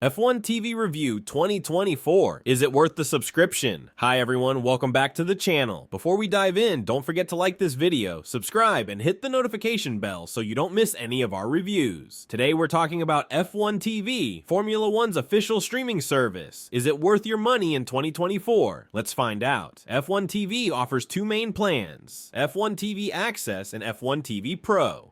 F1 TV Review 2024. Is it worth the subscription? Hi everyone, welcome back to the channel. Before we dive in, don't forget to like this video, subscribe, and hit the notification bell so you don't miss any of our reviews. Today we're talking about F1 TV, Formula One's official streaming service. Is it worth your money in 2024? Let's find out. F1 TV offers two main plans, F1 TV Access and F1 TV Pro.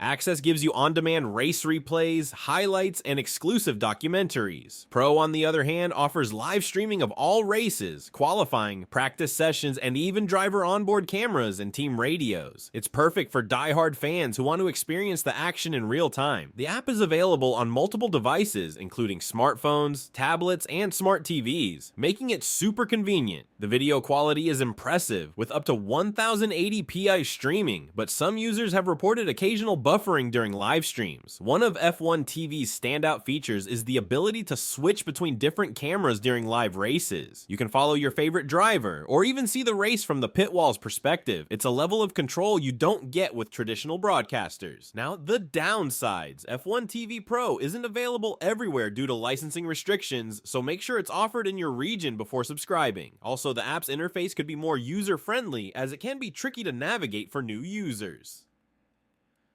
Access gives you on-demand race replays, highlights, and exclusive documentaries. Pro, on the other hand, offers live streaming of all races, qualifying, practice sessions, and even driver onboard cameras and team radios. It's perfect for die-hard fans who want to experience the action in real time. The app is available on multiple devices, including smartphones, tablets, and smart TVs, making it super convenient. The video quality is impressive, with up to 1080p streaming, but some users have reported occasional buffering during live streams. One of F1 TV's standout features is the ability to switch between different cameras during live races. You can follow your favorite driver, or even see the race from the pit wall's perspective. It's a level of control you don't get with traditional broadcasters. Now, the downsides. F1 TV Pro isn't available everywhere due to licensing restrictions, so make sure it's offered in your region before subscribing. Also, the app's interface could be more user-friendly, as it can be tricky to navigate for new users.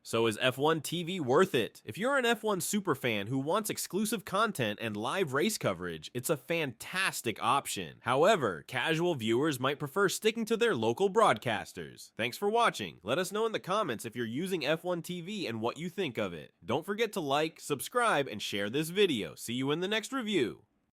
So is F1 TV worth it? If you're an F1 superfan who wants exclusive content and live race coverage, it's a fantastic option. However, casual viewers might prefer sticking to their local broadcasters. Thanks for watching. Let us know in the comments if you're using F1 TV and what you think of it. Don't forget to like, subscribe, and share this video. See you in the next review.